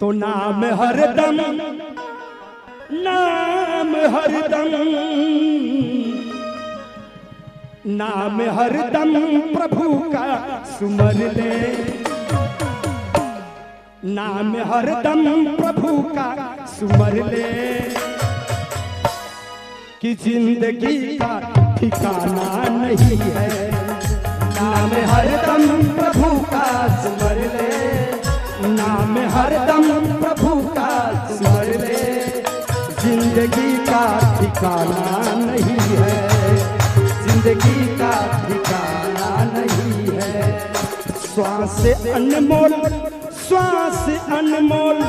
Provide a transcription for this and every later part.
तो नाम हरदम, नाम हरदम, नाम हरदम प्रभु का सुमर ले, नाम हरदम प्रभु का सुमर ले, कि जिंदगी का ठिकाना नहीं है। नाम हरदम प्रभु का सुमर ले, नाम हरदम प्रभु का सुमर ले, जिंदगी का ठिकाना नहीं है, जिंदगी का ठिकाना नहीं है। श्वास अनमोल, श्वास अनमोल,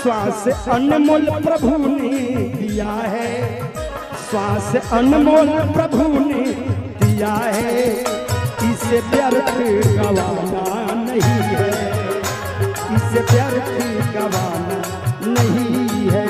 श्वास अनमोल प्रभु ने दिया है, श्वास अनमोल प्रभु ने दिया है, इसे व्यर्थ गवाना नहीं है, इसे व्यर्थ गवाना नहीं है।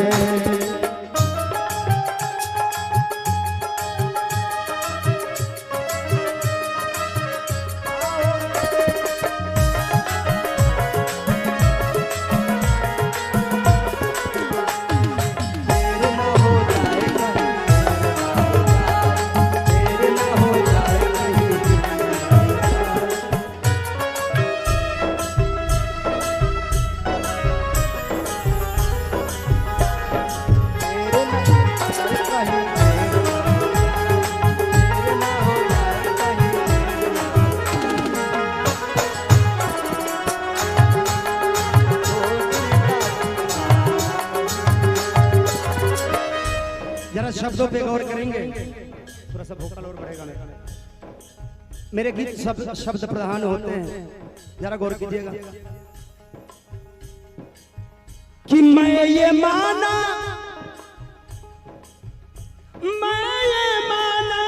जरा शब्दों पे गौर करेंगे, थोड़ा सा वोकल और बढ़ेगा। मेरे गीत शब्द प्रधान होते हैं, जरा गौर कीजिएगा। कि मैं ये माना, मैं ये माना,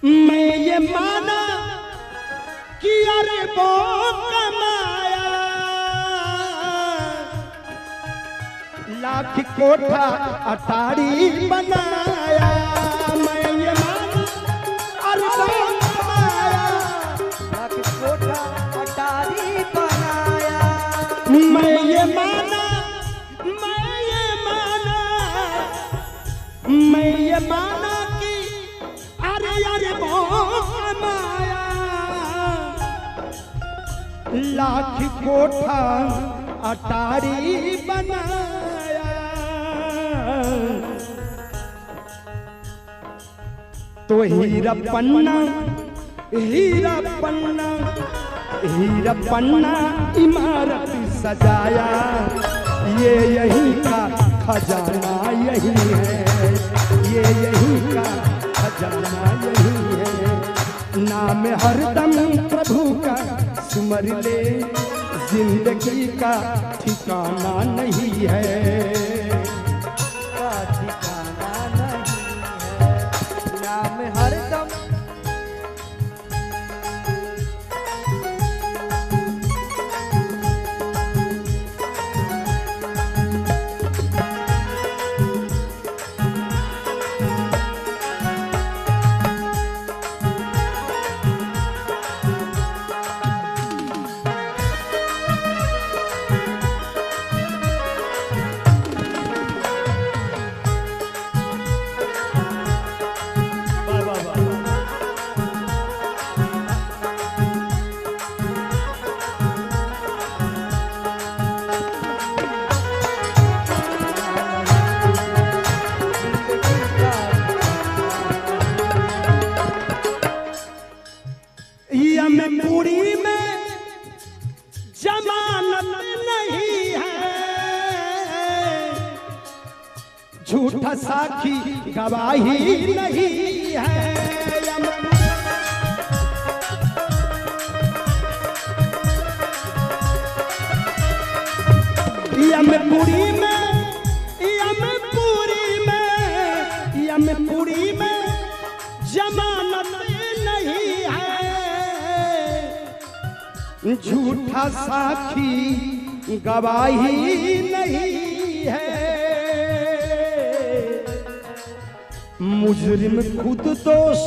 मैं ये माना कि अरे वो कमाया, लाख कोठा अटारी बनाया, मैं ये माना अरे वो कमाया, लाख कोठा अटारी बनाया, मैं ये माना, मैं ये माना, मैं ये माना कि अरे अरे वो कमाया, लाख कोठा अटारी बनाया। तो हीरा पन्ना, हीरा पन्ना, हीरा पन्ना इमारत सजाया, ये यही का खजाना यही है, ये यही का खजाना यही है। नाम हरदम प्रभु का सुमर ले, जिंदगी का ठिकाना नहीं है, का ठिकाना नहीं है। नाम हरदम पूरी में जमानत नहीं है, झूठा साखी गवाही नहीं है, यमपुरी में, यमपुरी में, यमपुरी में जमानत नहीं है, झूठा साखी गवाही नहीं है। मुजरिम खुद दोष,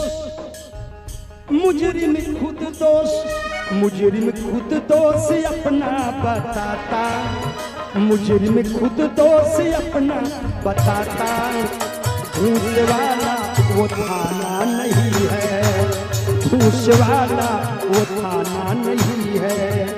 मुजरिम खुद दोष मुजरिम खुद दोष अपना बताता, मुजरिम खुद दोष अपना बताता, घूस वाला वो थाना नहीं है, घूस वाला वो थाना नहीं है।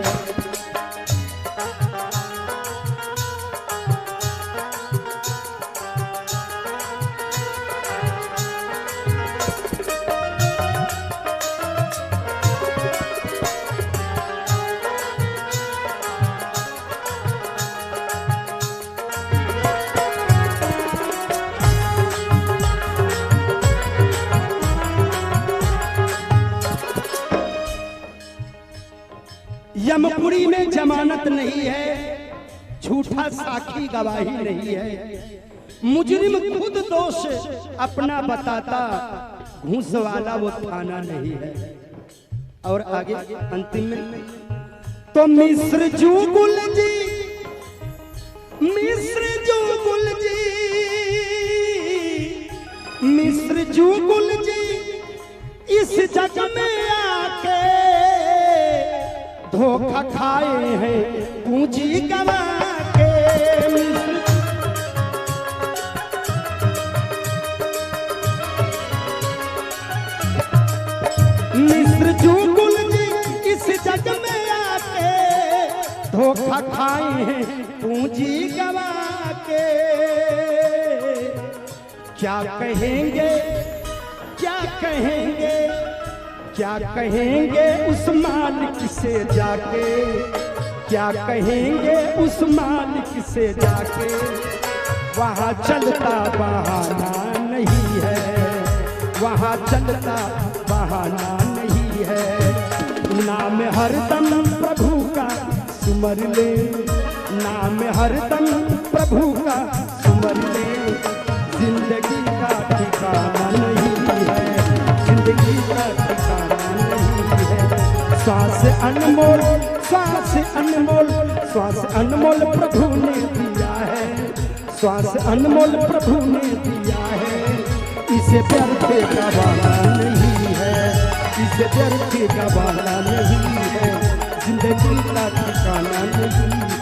यमपुरी में जमानत नहीं है, झूठा साखी गवाही नहीं है, मुजरिम खुद दोष अपना बताता, घूस वाला वो थाना नहीं है। और आगे अंतिम में तो मिस्र जुगुल जी, मिस्र जुगुल जी, मिस्र जुगुल जी इस जग में आके धोखा खाए हैं पूंजी गवा के। मिस्र जुगुल जी इस जग में आके धोखा खाए हैं पूंजी गवा के। क्या कहेंगे, क्या कहेंगे, क्या कहेंगे उस मालिक से जाके, क्या कहेंगे उस मालिक से जाके, वहाँ चलता बहाना नहीं है, वहाँ चलता बहाना नहीं है। नाम हरदम प्रभु का सुमर ले, नाम हरदम प्रभु का सुमर ले, जिंदगी का ठिकाना नहीं है, जिंदगी का श्वास अनमोल, श्वास अनमोल, श्वास अनमोल प्रभु ने दिया है, श्वास अनमोल प्रभु ने दिया है। इसे व्यर्थ गवाना नहीं है, इसे व्यर्थ गवाना नहीं है, जिंदगी का ठिकाना नहीं है।